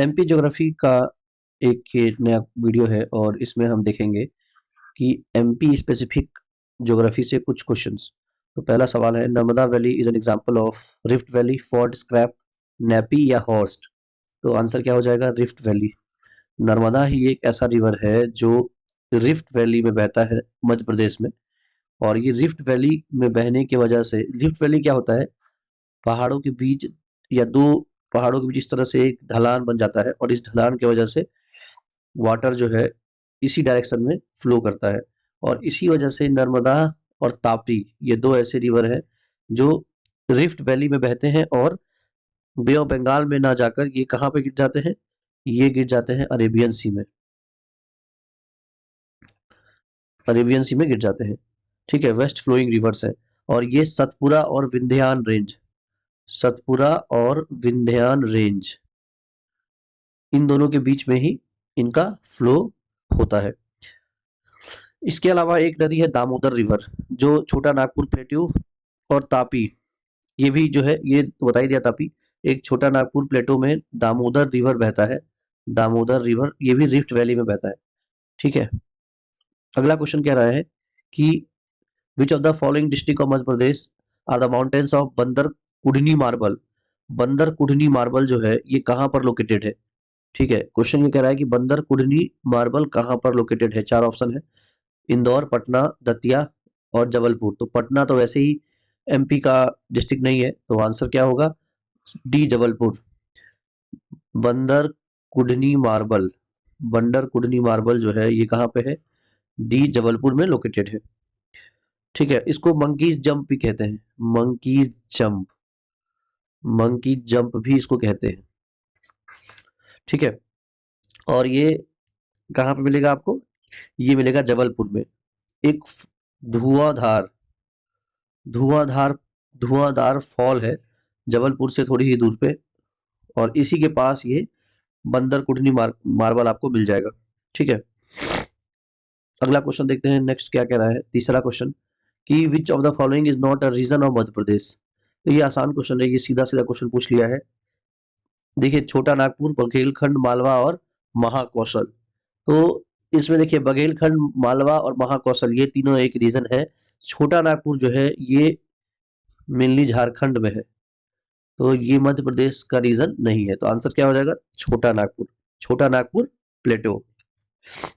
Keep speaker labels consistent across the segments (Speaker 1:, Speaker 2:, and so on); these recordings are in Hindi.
Speaker 1: एमपी ज्योग्राफी का एक ये नया वीडियो है और इसमें हम देखेंगे कि एमपी स्पेसिफिक ज्योग्राफी से कुछ क्वेश्चंस। तो पहला सवाल है, Narmada valley is an example of rift valley, fort scrap, nappy या हॉर्स्ट। तो आंसर क्या हो जाएगा? Rift valley. नर्मदा ही एक ऐसा रिवर है जो रिफ्ट वैली में बहता है मध्य प्रदेश में। और ये रिफ्ट वैली में बहने की वजह से, रिफ्ट वैली क्या होता है, पहाड़ों के बीच या दो पहाड़ों के बीच इस तरह से एक ढलान बन जाता है और इस ढलान की वजह से वाटर जो है इसी डायरेक्शन में फ्लो करता है। और इसी वजह से नर्मदा और तापी, ये दो ऐसे रिवर हैं जो रिफ्ट वैली में बहते हैं और बे ऑफ बंगाल में ना जाकर ये कहाँ पे गिर जाते हैं? ये गिर जाते हैं अरेबियन सी में। अरेबियन सी में गिर जाते हैं। ठीक है, वेस्ट फ्लोइंग रिवर्स है। और ये सतपुरा और विंध्यान रेंज, सतपुरा और विंध्यान रेंज, इन दोनों के बीच में ही इनका फ्लो होता है। इसके अलावा एक नदी है दामोदर रिवर, जो छोटा नागपुर प्लेट्यू और तापी, ये भी जो है, ये तो बता ही दिया तापी। एक छोटा नागपुर प्लेटो में दामोदर रिवर बहता है, दामोदर रिवर, ये भी रिफ्ट वैली में बहता है। ठीक है, अगला क्वेश्चन कह रहा है कि which of the following district of Madhya Pradesh are the mountains of बंदर कुढ़नी मार्बल। बंदर कुढ़नी मार्बल जो है ये कहाँ पर लोकेटेड है? ठीक है, क्वेश्चन ये कह रहा है कि बंदर कुढ़नी मार्बल कहाँ पर लोकेटेड है। चार ऑप्शन है, इंदौर, पटना, दतिया और जबलपुर। तो पटना तो वैसे ही एमपी का डिस्ट्रिक्ट नहीं है, तो आंसर क्या होगा? डी, जबलपुर। बंदर कुढ़नी मार्बल, बंदर कुढ़नी मार्बल जो है ये कहाँ पे है? डी, जबलपुर में लोकेटेड है। ठीक है, इसको मंकीज जंप भी कहते हैं, मंकीज जंप, मंकी जंप भी इसको कहते हैं। ठीक है, और ये कहाँ पे मिलेगा आपको? ये मिलेगा जबलपुर में। एक धुआंधार, धुआंधार, धुआंधार फॉल है जबलपुर से थोड़ी ही दूर पे, और इसी के पास ये बंदर कुढ़नी मार्बल आपको मिल जाएगा। ठीक है, अगला क्वेश्चन देखते हैं नेक्स्ट क्या कह रहा है। तीसरा क्वेश्चन कि which of the following is not a region of Madhya Pradesh. तो ये आसान क्वेश्चन है, ये सीधा सीधा क्वेश्चन पूछ लिया है। देखिए, छोटा नागपुर, बघेलखंड, मालवा और महाकौशल। तो इसमें देखिए बघेलखंड, मालवा और महाकौशल, ये तीनों एक रीजन है। छोटा नागपुर जो है ये मेनली झारखंड में है, तो ये मध्य प्रदेश का रीजन नहीं है। तो आंसर क्या हो जाएगा? छोटा नागपुर, छोटा नागपुर प्लेटो।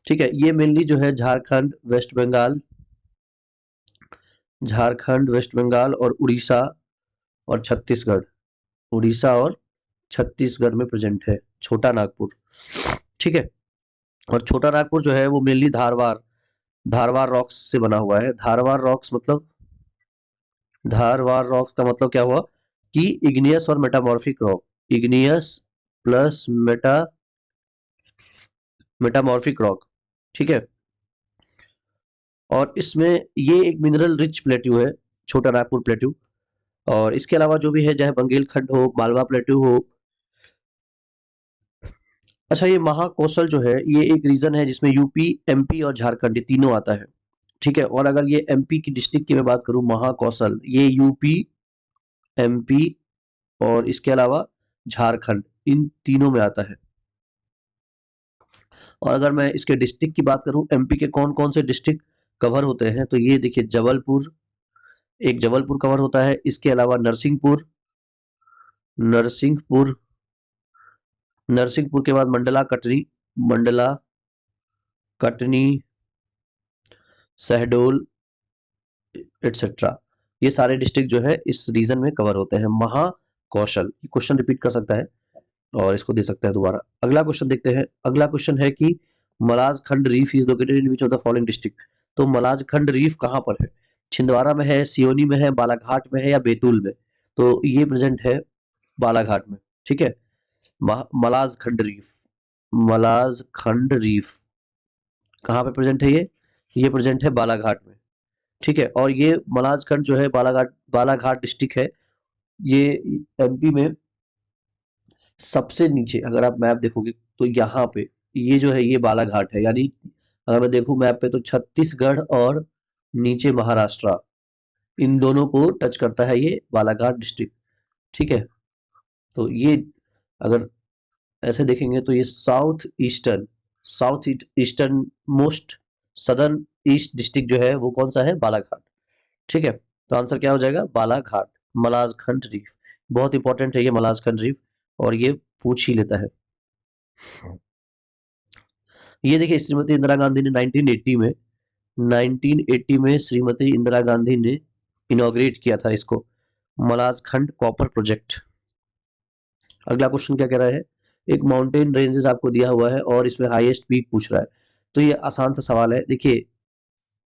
Speaker 1: ठीक है, ये मेनली जो है झारखंड, वेस्ट बंगाल, झारखंड, वेस्ट बंगाल और उड़ीसा और छत्तीसगढ़, उड़ीसा और छत्तीसगढ़ में प्रेजेंट है छोटा नागपुर। ठीक है, और छोटा नागपुर जो है वो मेनली धारवार, धारवार रॉक्स से बना हुआ है। धारवार रॉक्स मतलब, धारवार रॉक्स का मतलब क्या हुआ कि इग्नियस और metamorphic rock, igneous plus metamorphic rock. ठीक है, और इसमें ये एक मिनरल रिच प्लेट्यू है, छोटा नागपुर प्लेट्यू। और इसके अलावा जो भी है, चाहे बंगेलखंड हो, मालवा प्लेट्यू हो। अच्छा, ये महाकौशल जो है ये एक रीजन है जिसमें यूपी, एमपी और झारखंड, ये तीनों आता है। ठीक है, और अगर ये एमपी की डिस्ट्रिक्ट की मैं बात करूं, महाकौशल ये यूपी, एमपी और इसके अलावा झारखंड, इन तीनों में आता है। और अगर मैं इसके डिस्ट्रिक्ट की बात करूं, एमपी के कौन कौन से डिस्ट्रिक्ट कवर होते हैं, तो ये देखिए जबलपुर, एक जबलपुर कवर होता है। इसके अलावा नरसिंहपुर, नरसिंहपुर, नरसिंहपुर के बाद मंडला कटनी, मंडला कटनी, शहडोल एटसेट्रा, ये सारे डिस्ट्रिक्ट जो है इस रीजन में कवर होते हैं। महाकौशल, ये क्वेश्चन रिपीट कर सकता है और इसको दे सकता है दोबारा। अगला क्वेश्चन देखते हैं। अगला क्वेश्चन है कि मलाज खंड reef is located in which of the following district. तो मलाज खंड रीफ कहाँ पर है? छिंदवाड़ा में है, सियोनी में है, बालाघाट में है या बैतूल में? तो ये प्रेजेंट है बालाघाट में। ठीक है, मलाज खंड रीफ, मलाज खंड रीफ कहाँ पे प्रेजेंट है? ये प्रेजेंट है बालाघाट में। ठीक है, और ये मलाज खंड जो है बालाघाट, बालाघाट डिस्ट्रिक्ट है, ये एमपी में सबसे नीचे। अगर आप मैप देखोगे तो यहाँ पे ये जो है ये बालाघाट है, यानी अगर मैं देखूं मैप पे तो छत्तीसगढ़ और नीचे महाराष्ट्र, इन दोनों को टच करता है ये बालाघाट डिस्ट्रिक्ट। ठीक है, तो ये अगर ऐसे देखेंगे तो ये south eastern most southern east district जो है वो कौन सा है, बालाघाट। ठीक है, तो आंसर क्या हो जाएगा, बालाघाट। मलाजखंड रिफ, बहुत इंपॉर्टेंट है ये मलाजखंड रिफ, और ये पूछ ही लेता है। ये देखिए श्रीमती इंदिरा गांधी ने 1980 में श्रीमती इंदिरा गांधी ने इनॉग्रेट किया था इसको, मलाजखंड कॉपर प्रोजेक्ट। अगला क्वेश्चन क्या कह रहा है, एक माउंटेन रेंजेस आपको दिया हुआ है और इसमें हाईएस्ट पीक पूछ रहा है। तो ये आसान सा सवाल है। देखिए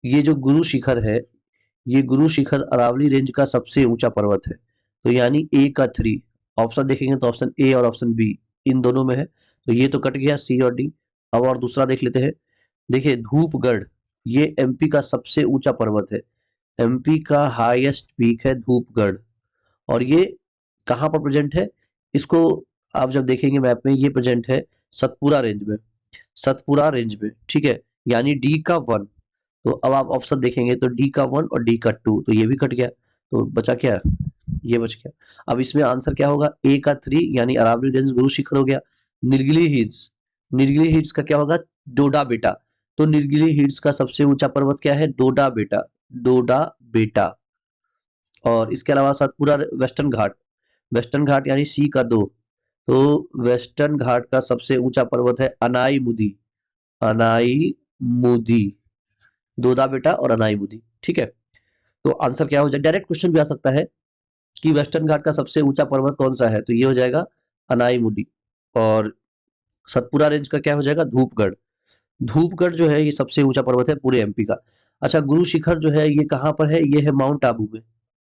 Speaker 1: ये जो गुरु शिखर है, ये गुरु शिखर अरावली रेंज का सबसे ऊंचा पर्वत है। तो यानी ए का 3 ऑप्शन देखेंगे तो ऑप्शन ए और ऑप्शन बी इन दोनों में है, तो ये तो कट गया सी और डी। अब और दूसरा देख लेते हैं। देखिए धूपगढ़, ये एमपी का सबसे ऊंचा पर्वत है, एमपी का हाईएस्ट पीक है धूपगढ़, और ये कहाँ पर प्रेजेंट है, इसको आप जब देखेंगे मैप में, ये प्रेजेंट है सतपुरा रेंज में, सतपुरा रेंज में। ठीक है, यानी डी का 1। तो अब आप ऑप्शन देखेंगे तो डी का 1 और डी का 2, तो ये भी कट गया, तो बचा क्या, ये बच गया। अब इसमें आंसर क्या होगा, ए का 3 यानी अरावली रेंज गुरु शिखर हो गया। नीलगिरी हिल्स, नीलगिरी हिल्स का क्या होगा, डोडा बेटा। तो नीलगिरी हिल्स का सबसे ऊंचा पर्वत क्या है, डोडा बेटा, डोडा बेटा। और इसके अलावा सतपुरा वेस्टर्न घाट, वेस्टर्न घाट यानी सी का 2। तो वेस्टर्न घाट का सबसे ऊंचा पर्वत है अनाई मुदी, अनाई मुदी, दोदा बेटा और अनाई मुदी। ठीक है, तो आंसर क्या हो जाए, डायरेक्ट क्वेश्चन भी आ सकता है कि वेस्टर्न घाट का सबसे ऊंचा पर्वत कौन सा है, तो ये हो जाएगा अनाई मुदी। और सतपुरा रेंज का क्या हो जाएगा, धूपगढ़। धूपगढ़ जो है ये सबसे ऊंचा पर्वत है पूरे एमपी का। अच्छा गुरु शिखर जो है ये कहाँ पर है, ये है माउंट आबू में,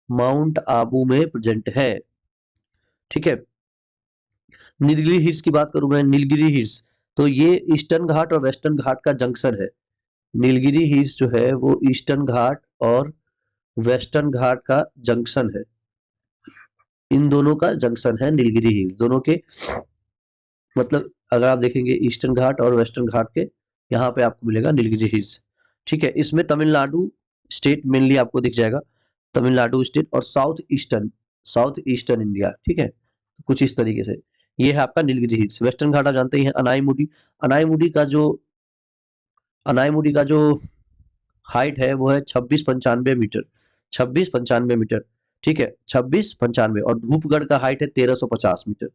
Speaker 1: माउंट आबू में प्रेजेंट है। ठीक है, नीलगिरी हिल्स की बात करूं मैं, नीलगिरी हिल्स, तो ये ईस्टर्न घाट और वेस्टर्न घाट का जंक्शन है। नीलगिरी हिल्स जो है वो ईस्टर्न घाट और वेस्टर्न घाट का जंक्शन है, इन दोनों का जंक्शन है नीलगिरी हिल्स, दोनों के मतलब अगर आप देखेंगे ईस्टर्न घाट और वेस्टर्न घाट के, यहाँ पे आपको मिलेगा नीलगिरी हिल्स। ठीक है, इसमें तमिलनाडु स्टेट मेनली आपको दिख जाएगा, तमिलनाडु स्टेट और साउथ ईस्टर्न इंडिया। ठीक है, कुछ इस तरीके से ये है आपका नीलगिरी हिल्स। वेस्टर्न घाट आप जानते ही हैं, अनाईमुडी, अनाईमुडी का जो अनाईमुडी का जो हाइट है वो है 2695 मीटर, 2695 मीटर। ठीक है, 2695, और धूपगढ़ का हाइट है 1350 मीटर,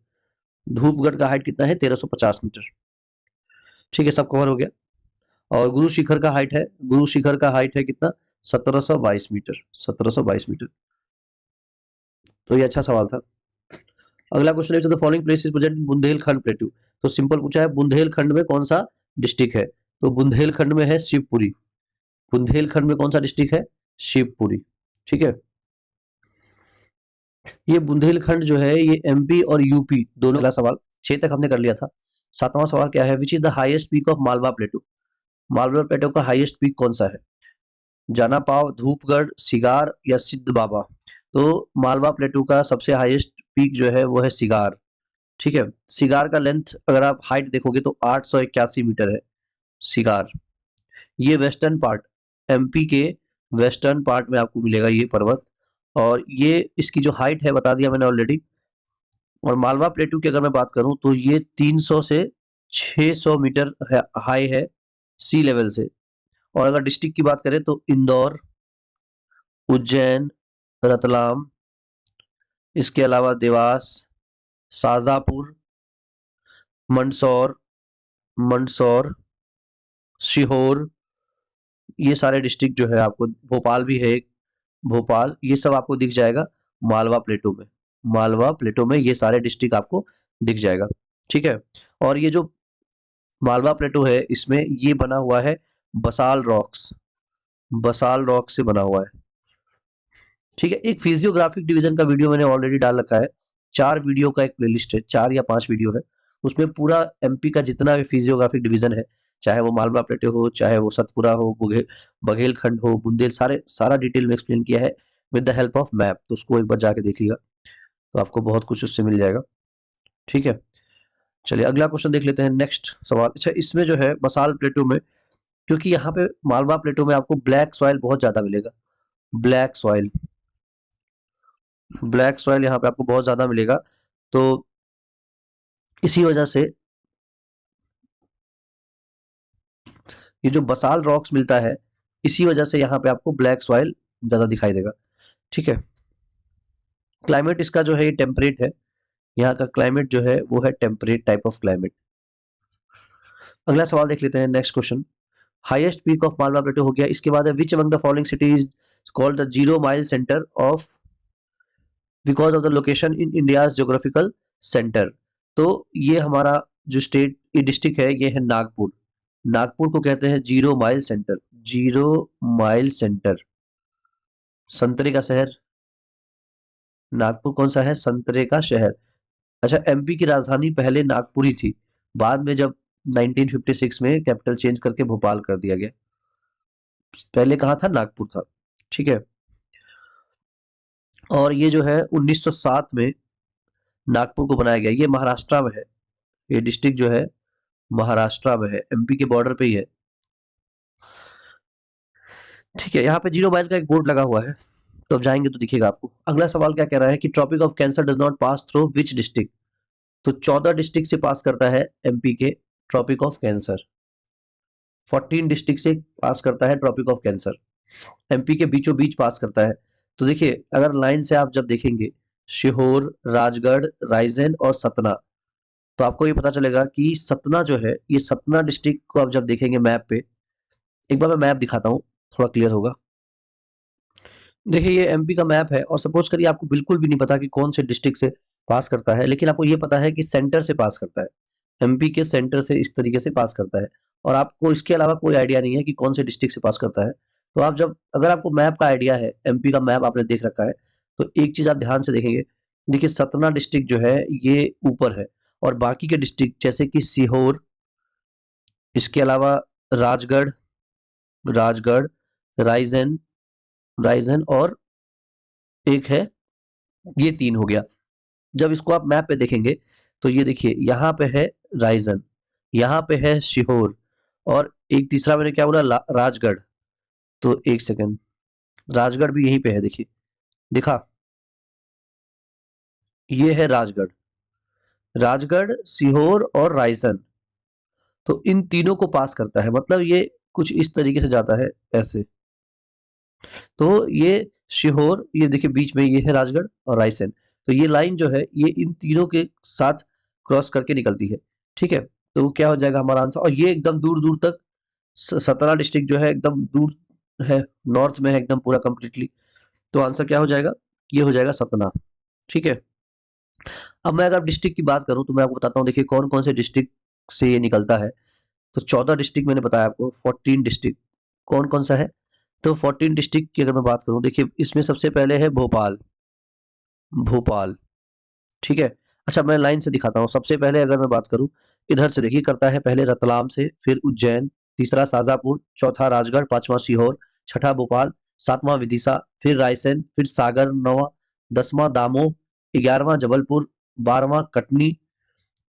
Speaker 1: धूपगढ़ का हाइट कितना है 1350 मीटर। ठीक है, सब कवर हो गया। और गुरु शिखर का हाइट है, गुरु शिखर का हाइट है कितना, 1722 मीटर, 1722 मीटर। तो ये अच्छा सवाल था। अगला क्वेश्चन है, the following places present in Bundelkhand प्लेटू। तो सिंपल पूछा है बुंदेलखंड में कौन सा डिस्ट्रिक्ट है, तो बुंदेलखंड में है शिवपुरी, बुंदेलखंड में कौन सा डिस्ट्रिक्ट है, शिवपुरी। ठीक है, ये बुंदेलखंड जो है ये एमपी और यूपी दोनों। अगला सवाल 6 तक हमने कर लिया था। 7वां सवाल क्या है, which is the highest peak of Malwa प्लेटू। Malwa प्लेटू का हाईएस्ट पीक कौन सा है, जाना पाव, धूपगढ़, सिगार या सिद्ध बाबा। तो मालवा प्लेटू का सबसे हाईएस्ट पीक जो है वो है सिगार। ठीक है, सिगार का लेंथ अगर आप हाइट देखोगे तो 881 मीटर है सिगार। ये वेस्टर्न पार्ट, एमपी के वेस्टर्न पार्ट में आपको मिलेगा ये पर्वत, और ये इसकी जो हाइट है बता दिया मैंने ऑलरेडी। और मालवा प्लेटू की अगर मैं बात करूं तो ये 300 से 600 मीटर हाई है सी लेवल से। और अगर डिस्ट्रिक्ट की बात करें तो इंदौर, उज्जैन, रतलाम, इसके अलावा देवास, शाजापुर, मंदसौर, मंदसौर, सीहोर, ये सारे डिस्ट्रिक्ट जो है आपको, भोपाल भी है एक, भोपाल, ये सब आपको दिख जाएगा मालवा प्लेटो में, मालवा प्लेटो में ये सारे डिस्ट्रिक्ट आपको दिख जाएगा। ठीक है, और ये जो मालवा प्लेटो है इसमें ये बना हुआ है बसाल रॉक्स, बसाल रॉक से बना हुआ है। ठीक है, एक फिजियोग्राफिक डिवीजन का वीडियो मैंने ऑलरेडी डाल रखा है, 4 वीडियो का एक प्लेलिस्ट है, 4 या 5 वीडियो है, उसमें पूरा एमपी का जितना भी फिजियोग्राफिक डिवीजन है, चाहे वो मालवा प्लेटो हो, चाहे वो सतपुरा हो, बघेलखंड हो, बुंदेल, सारा डिटेल में एक्सप्लेन किया है with the help of map. तो उसको एक बार जाके देखिएगा तो आपको बहुत कुछ उससे मिल जाएगा। ठीक है, चलिए अगला क्वेश्चन देख लेते हैं, नेक्स्ट सवाल। अच्छा इसमें जो है बसाल प्लेटो में, क्योंकि यहाँ पे मालवा प्लेटो में आपको ब्लैक सॉइल बहुत ज्यादा मिलेगा, ब्लैक सॉइल, ब्लैक सॉइल यहाँ पे आपको बहुत ज्यादा मिलेगा। तो इसी वजह से ये जो बसाल रॉक्स मिलता है, इसी वजह से यहाँ पे आपको ब्लैक सॉइल ज्यादा दिखाई देगा। ठीक है, क्लाइमेट इसका जो है ये टेम्परेट है, यहाँ का क्लाइमेट जो है वो है टेम्परेट टाइप ऑफ क्लाइमेट। अगला सवाल देख लेते हैं, next question. Highest peak of Malwa plateau हो गया, इसके बाद है which among the following city is called the 0 mile centre of because of the location in India's geographical centre. तो ये हमारा जो स्टेट डिस्ट्रिक्ट है ये है नागपुर। नागपुर को कहते हैं 0 माइल सेंटर। 0 माइल सेंटर, संतरे का शहर। नागपुर कौन सा है? संतरे का शहर। अच्छा, एमपी की राजधानी पहले नागपुर ही थी, बाद में जब 1956 में कैपिटल चेंज करके भोपाल कर दिया गया, पहले कहाँ था? नागपुर था। ठीक है, और ये जो है 1907 में नागपुर को बनाया गया। ये महाराष्ट्र में है, ये डिस्ट्रिक्ट जो है महाराष्ट्र में है, एमपी के बॉर्डर पे ही है। ठीक है, यहाँ पे 0 माइल का एक बोर्ड लगा हुआ है, तो अब जाएंगे तो दिखेगा आपको। अगला सवाल क्या कह रहा है कि tropic of cancer does not pass through which district. तो 14 डिस्ट्रिक्ट से पास करता है एमपी के ट्रॉपिक ऑफ कैंसर। 14 डिस्ट्रिक्ट से पास करता है ट्रॉपिक ऑफ कैंसर, एमपी के बीचों बीच पास करता है। तो देखिए, अगर लाइन से आप जब देखेंगे सीहोर, राजगढ़, रायसेन और सतना, तो आपको ये पता चलेगा कि सतना जो है, ये सतना डिस्ट्रिक्ट को आप जब देखेंगे मैप पे, एक बार मैं मैप दिखाता हूँ, थोड़ा क्लियर होगा। देखिए, ये एमपी का मैप है, और सपोज करिए आपको बिल्कुल भी नहीं पता कि कौन से डिस्ट्रिक्ट से पास करता है, लेकिन आपको ये पता है कि सेंटर से पास करता है, एमपी के सेंटर से इस तरीके से पास करता है, और आपको इसके अलावा कोई आइडिया नहीं है कि कौन से डिस्ट्रिक्ट से पास करता है। तो आप जब, अगर आपको मैप का आइडिया है, एमपी का मैप आपने देख रखा है, तो एक चीज आप ध्यान से देखेंगे। देखिए, सतना डिस्ट्रिक्ट जो है ये ऊपर है, और बाकी के डिस्ट्रिक्ट जैसे कि सीहोर, इसके अलावा राजगढ़, राजगढ़, रायसेन, रायसेन और एक है, ये 3 हो गया। जब इसको आप मैप पे देखेंगे तो ये देखिए, यहाँ पे है रायसेन, यहाँ पे है सीहोर, और एक तीसरा मैंने क्या बोला? राजगढ़। तो एक सेकंड, राजगढ़ भी यहीं पे है, देखिए, दिखा? ये है राजगढ़, राजगढ़, सीहोर और रायसेन। तो इन तीनों को पास करता है, मतलब ये कुछ इस तरीके से जाता है, ऐसे। तो ये सीहोर, ये देखिए बीच में ये है राजगढ़ और रायसेन, तो ये लाइन जो है ये इन तीनों के साथ क्रॉस करके निकलती है। ठीक है, तो क्या हो जाएगा हमारा आंसर? और ये एकदम दूर दूर तक, सतना डिस्ट्रिक्ट जो है एकदम दूर है, नॉर्थ में है एकदम पूरा कंप्लीटली। तो आंसर क्या हो जाएगा? ये हो जाएगा सतना। ठीक है, अब मैं अगर डिस्ट्रिक्ट की बात करूं तो मैं आपको बताता हूँ, देखिए कौन कौन से डिस्ट्रिक्ट से ये निकलता है। तो 14 डिस्ट्रिक्ट मैंने बताया आपको, 14 डिस्ट्रिक्ट कौन कौन सा है? तो 14 डिस्ट्रिक्ट की अगर मैं बात करूं, देखिए इसमें सबसे पहले है भोपाल, भोपाल। ठीक है, अच्छा मैं लाइन से दिखाता हूँ। सबसे पहले अगर मैं बात करूं, इधर से देखिए, करता है पहले रतलाम से, फिर उज्जैन, तीसरा शाजापुर, चौथा राजगढ़, पांचवा सीहोर, छठा भोपाल, सातवां विदिशा, फिर रायसेन, फिर सागर, नौवां, 10वां दामोह, 11वां जबलपुर, 12वां कटनी,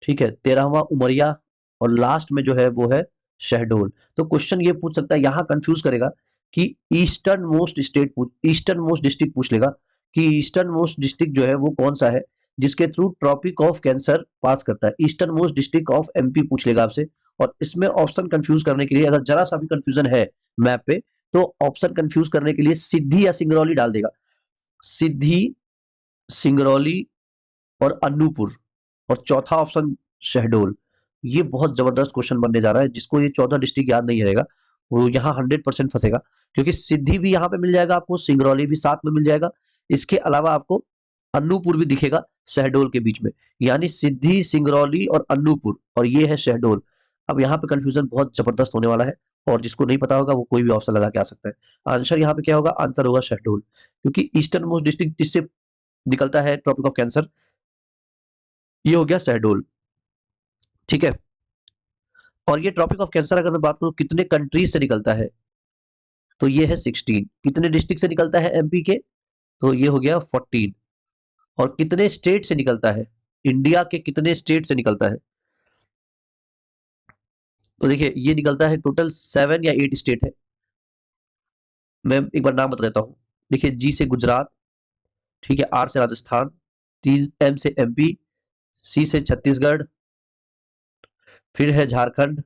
Speaker 1: ठीक है, 13वां उमरिया, और लास्ट में जो है वो है शहडोल। तो क्वेश्चन ये पूछ सकता है, यहाँ कंफ्यूज करेगा कि ईस्टर्न मोस्ट स्टेट पूछ, ईस्टर्न मोस्ट डिस्ट्रिक्ट पूछ लेगा कि ईस्टर्न मोस्ट डिस्ट्रिक्ट जो है वो कौन सा है जिसके थ्रू ट्रॉपिक ऑफ कैंसर पास करता है। Eastern most district of MP पूछ लेगा आपसे। और इसमें ऑप्शन कंफ्यूज करने के लिए, अगर जरा सा भी कंफ्यूजन है मैप पे, तो ऑप्शन कंफ्यूज करने के लिए सिद्धि या सिंगरौली डाल देगा। सिद्धि, सिंगरौली और अनूपपुर, और चौथा ऑप्शन शहडोल। ये बहुत जबरदस्त क्वेश्चन बनने जा रहा है, जिसको ये 14 डिस्ट्रिक्ट याद नहीं रहेगा वो यहाँ 100% फंसेगा, क्योंकि सिद्धि भी यहाँ पे मिल जाएगा आपको, सिंगरौली भी साथ में मिल जाएगा, इसके अलावा आपको अनूपपुर भी दिखेगा शहडोल के बीच में। यानी सिद्धि, सिंगरौली और अनूपपुर, और ये है शहडोल। अब यहाँ पे कंफ्यूजन बहुत जबरदस्त होने वाला है, और जिसको नहीं पता होगा वो कोई भी ऑप्शन लगा के आ सकता है। आंसर यहाँ पे क्या होगा? आंसर होगा शहडोल, क्योंकि ईस्टर्न मोस्ट डिस्ट्रिक्ट जिससे निकलता है ट्रॉपिक ऑफ कैंसर, ये हो गया शहडोल। ठीक है, और ये ट्रॉपिक ऑफ कैंसर अगर मैं बात करूं कितने कंट्रीज से निकलता है, तो ये है 16। कितने डिस्ट्रिक्ट से निकलता है एमपी के? तो ये हो गया 14। और कितने स्टेट से निकलता है? इंडिया के कितने स्टेट से निकलता है? तो देखिए, ये निकलता है टोटल 7 या 8 स्टेट है। मैं एक बार नाम बता देता हूँ। देखिए, जी से गुजरात, ठीक है, आर से राजस्थान, टी एम से एमपी, सी से छत्तीसगढ़, फिर है झारखंड,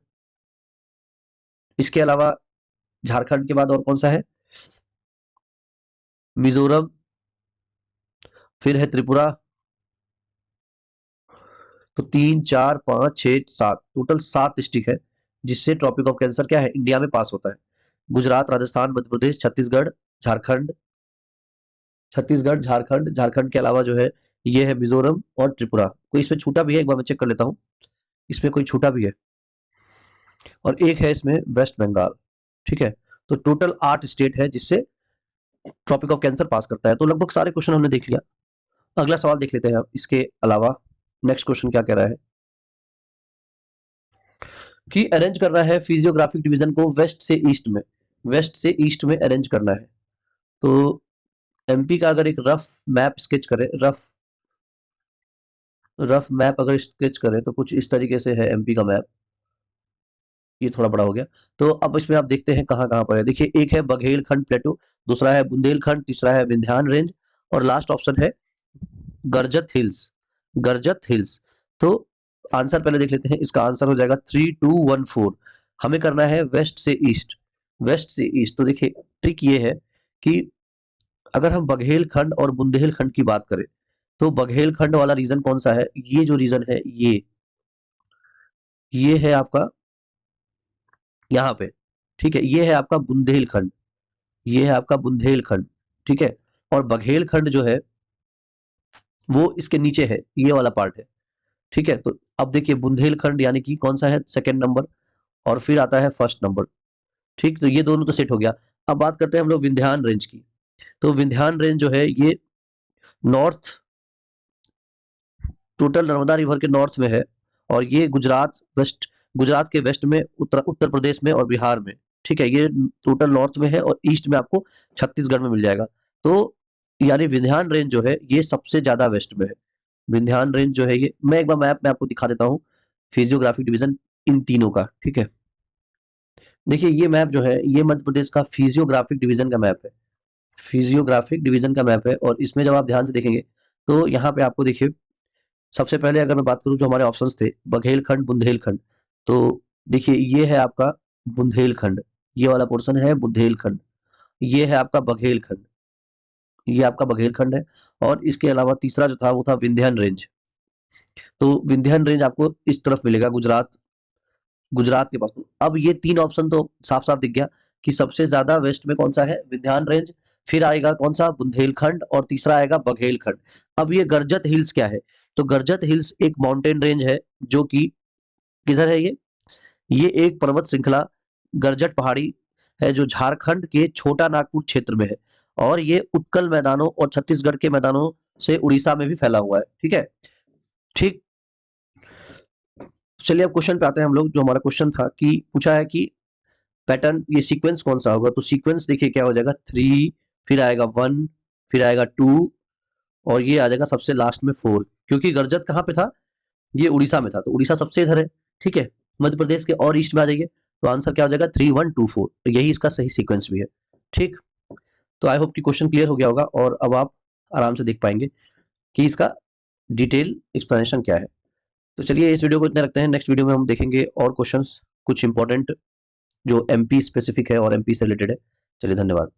Speaker 1: इसके अलावा झारखंड के बाद और कौन सा है, मिजोरम, फिर है त्रिपुरा। तो 3 4 5 6 7, टोटल 7 डिस्ट्रिक्ट है जिससे ट्रॉपिक ऑफ कैंसर क्या है, इंडिया में पास होता है। गुजरात, राजस्थान, मध्य प्रदेश, छत्तीसगढ़, झारखंड, छत्तीसगढ़, झारखंड, झारखंड के अलावा जो है ये है मिजोरम और त्रिपुरा। कोई इसमें छूटा भी है, एक बार मैं चेक कर लेता हूँ, इसमें कोई छूटा भी है, और एक है इसमें वेस्ट बंगाल। ठीक है, तो टोटल 8 स्टेट है जिससे ट्रॉपिक ऑफ कैंसर पास करता है। तो लगभग सारे क्वेश्चन हमने देख लिया। अगला सवाल देख लेते हैं अब इसके अलावा। नेक्स्ट क्वेश्चन क्या कह रहा है कि अरेंज करना है फिजियोग्राफिक डिवीजन को वेस्ट से ईस्ट में, वेस्ट से ईस्ट में अरेंज करना है। तो एमपी का अगर एक रफ मैप स्केच करें, रफ मैप अगर स्केच करें तो कुछ इस तरीके से है एमपी का मैप। ये थोड़ा बड़ा हो गया। तो अब इसमें आप देखते हैं कहाँ कहाँ पर है। देखिए, एक है बघेलखंड प्लेटो, दूसरा है बुंदेलखंड, तीसरा है विंध्यान रेंज, और लास्ट ऑप्शन है गर्जत हिल्स, गर्जत हिल्स। तो आंसर पहले देख लेते हैं। इसका आंसर हो जाएगा 3214। हमें करना है वेस्ट से ईस्ट, वेस्ट से ईस्ट। तो देखिए, ट्रिक ये है कि अगर हम बघेलखंड और बुंदेलखंड की बात करें तो बघेलखंड वाला रीजन कौन सा है, ये जो रीजन है ये है आपका यहाँ पे। ठीक है, ये है आपका बुंदेलखंड, ये है आपका बुंदेलखंड। ठीक है, और बघेलखंड जो है वो इसके नीचे है, ये वाला पार्ट है। ठीक है, तो अब देखिए बुंदेलखंड यानी कि कौन सा है, सेकंड नंबर, और फिर आता है फर्स्ट नंबर। ठीक, तो ये दोनों तो सेट हो गया। अब बात करते हैं हम लोग विंध्यान रेंज की। तो विंध्यान रेंज जो है ये नॉर्थ, टोटल नर्मदा रिवर के नॉर्थ में है, और ये गुजरात वेस्ट, गुजरात के वेस्ट में, उत्तर उत्तर प्रदेश में और बिहार में। ठीक है, ये टोटल नॉर्थ में है, और ईस्ट में आपको छत्तीसगढ़ में मिल जाएगा। तो यानी विंध्यान रेंज जो है ये सबसे ज्यादा वेस्ट में है। विंध्यान रेंज जो है ये, मैं एक बार मैप में आपको दिखा देता हूँ फिजियोग्राफिक डिवीजन इन तीनों का। ठीक है, देखिए ये मैप जो है ये मध्य प्रदेश का फिजियोग्राफिक डिवीजन का मैप है, फिजियोग्राफिक डिवीजन का मैप है। और इसमें जब आप ध्यान से देखेंगे तो यहाँ पे आपको देखिए, सबसे पहले अगर मैं बात करूं जो हमारे ऑप्शंस थे, बघेलखंड, बुंदेलखंड, तो देखिए ये है आपका बुंदेलखंड, ये वाला पोर्शन है बुंदेलखंड, ये है आपका बघेलखंड, ये आपका बघेलखंड है। और इसके अलावा तीसरा जो था वो था विंध्यान रेंज। तो विंध्यान रेंज आपको इस तरफ मिलेगा, गुजरात, गुजरात के पास। अब ये तीन ऑप्शन तो साफ साफ दिख गया कि सबसे ज्यादा वेस्ट में कौन सा है, विंध्यान रेंज, फिर आएगा कौन सा, बुंदेलखंड, और तीसरा आएगा बघेलखंड। अब ये गर्जत हिल्स क्या है, तो गर्जत हिल्स एक माउंटेन रेंज है जो कि किधर है ये एक पर्वत श्रृंखला, गर्जट पहाड़ी है जो झारखंड के छोटा नागपुर क्षेत्र में है, और ये उत्कल मैदानों और छत्तीसगढ़ के मैदानों से उड़ीसा में भी फैला हुआ है। ठीक है, ठीक। चलिए अब क्वेश्चन पे आते हैं हम लोग। जो हमारा क्वेश्चन था कि पूछा है कि पैटर्न, ये सीक्वेंस कौन सा होगा। तो सीक्वेंस देखिए क्या हो जाएगा, 3, फिर आएगा 1, फिर आएगा 2, और ये आ जाएगा सबसे लास्ट में 4। क्योंकि गर्जत कहाँ पे था, ये उड़ीसा में था, तो उड़ीसा सबसे इधर है। ठीक है, मध्य प्रदेश के और ईस्ट में आ जाइए, तो आंसर क्या हो जाएगा, 3 1 2 4। तो यही इसका सही सीक्वेंस भी है। ठीक, तो आई होप कि क्वेश्चन क्लियर हो गया होगा, और अब आप आराम से देख पाएंगे कि इसका डिटेल एक्सप्लेनेशन क्या है। तो चलिए इस वीडियो को इतने रखते हैं। नेक्स्ट वीडियो में हम देखेंगे और क्वेश्चंस कुछ इंपॉर्टेंट जो एमपी स्पेसिफिक है और एमपी से रिलेटेड है। चलिए, धन्यवाद।